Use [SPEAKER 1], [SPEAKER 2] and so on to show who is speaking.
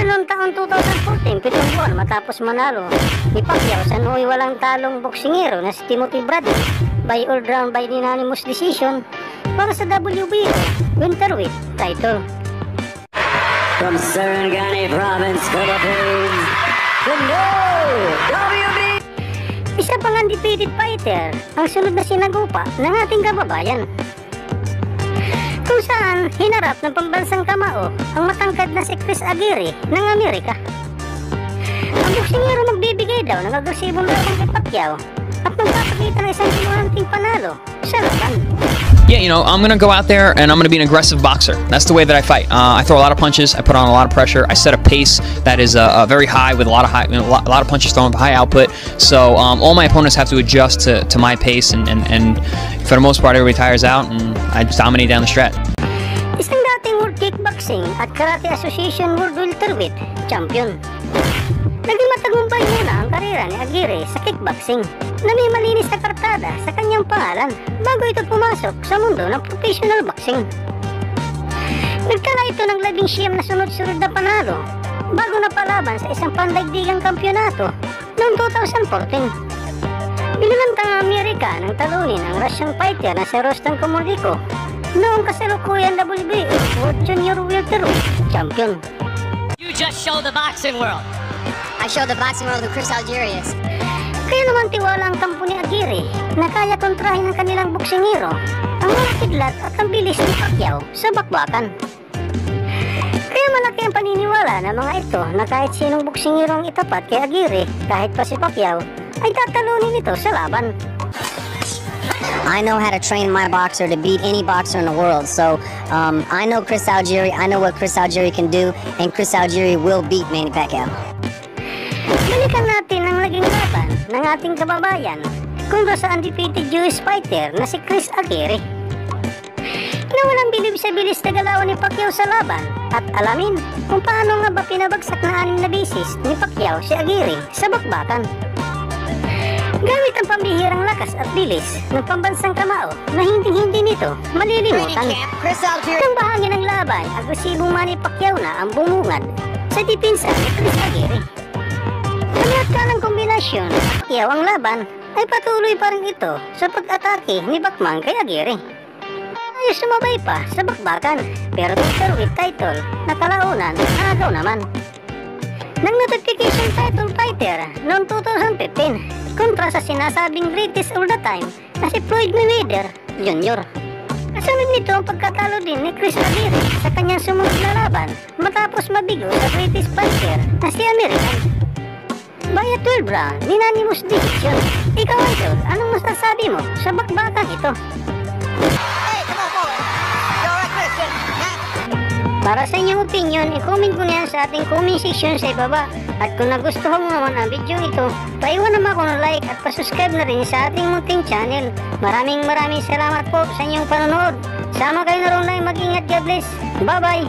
[SPEAKER 1] Noong taon 2014, 7 buwan matapos manalo ni Pacquiao sa nooy walang talong boksingero na si Timothy Bradley by all-round by unanimous decision para sa WBO welterweight title.
[SPEAKER 2] From Sarangani Province, Philippines, from WB.
[SPEAKER 1] Isa pang undefeated fighter ang sunod na sinagupa ng ating kababayan, kung saan hinarap ng pambansang kamao ang matangkad na si Chris Aguirre ng Amerika. Ang boksingero magbibigay daw ng agresibong laban kay Pacquiao at magpapakita ng isang sinuhanting panalo sa laban.
[SPEAKER 3] Yeah, you know, I'm going to go out there and I'm going to be an aggressive boxer. That's the way that I fight. I throw a lot of punches. I put on a lot of pressure. I set a pace that is very high with a lot of punches thrown with high output. So all my opponents have to adjust to my pace, and for the most part, everybody tires out, and I just dominate down the stretch.
[SPEAKER 1] Isang dating World Kickboxing at Karate Association World Welterweight Champion. Naging matagumpay muna ang karera ni Aguirre sa kickboxing na may malinis na kartada sa kanyang pangalan bago ito pumasok sa mundo ng professional boxing. Nagtala ito ng 19 na sunod-sunod na panalo bago napalaban sa isang pandaigdigang kampyonato noong 2014. Binulantang ang Amerika ng talunin ang Russian fighter na si Rustam Komoliko noong kasalukuyan WBO World Junior Welterweight Champion.
[SPEAKER 4] You just showed the boxing world. I showed the boxing world who Chris Aguirre is.
[SPEAKER 1] Kaya naman tiwala ang kampo ni Aguirre na kaya kontrahin ng kanilang boksingero ang mga kidlat at ang bilis ni Pacquiao sa bakbakan. Kaya malaki ang paniniwala ng mga ito na kahit sinong boksingero ang itapat kay Aguirre, kahit pa si Pacquiao, ay tatalunin ito sa laban.
[SPEAKER 4] I know how to train my boxer to beat any boxer in the world. So I know Chris Aguirre. I know what Chris Aguirre can do, and Chris Aguirre will beat Manny Pacquiao.
[SPEAKER 1] Balikan natin ang naging laban ng ating kababayan kontra sa undefeated Jewish fighter na si Chris Aguirre, na walang bilib sa bilis na galawan ni Pacquiao sa laban, at alamin kung paano nga ba pinabagsak na 6 na bisis ni Pacquiao si Aguirre sa bakbakan. Gamit ang pambihirang lakas at bilis ng pambansang kamao na hindi nito malilimutan. Ang bahagi ng laban, agresibong Manny Pacquiao na ang bumungad sa depensa ni Chris Aguirre. Kaniat ka ng kombinasyon ng Pacquiao ang laban ay patuloy pa rin ito sa pag-atake ni Bachmann kay Aguirre. Ayos sumabay pa sa bakbakan, pero welterweight title na kalaunan agaw naman ng notification title fighter noong 2015 kontra sa sinasabing greatest all the time na si Floyd Mayweather Jr. Kasunod nito ang pagkatalo din ni Chris Aguirre sa kanyang sumunod na laban matapos mabigo sa greatest fighter na si American by a 12 round unanimous decision. Ikaw, Idol, anong masasabi mo sa bakbakan ito? Para sa inyong opinion, i-comment mo na yan sa ating comment section sa ibaba. At kung nagustuhan mo naman ang video ito, paiwan naman ako ng like at pasubscribe na rin sa ating munting channel. Maraming salamat po sa inyong panonood. Sama kayo na rin, mag-ingat. God bless. Bye bye.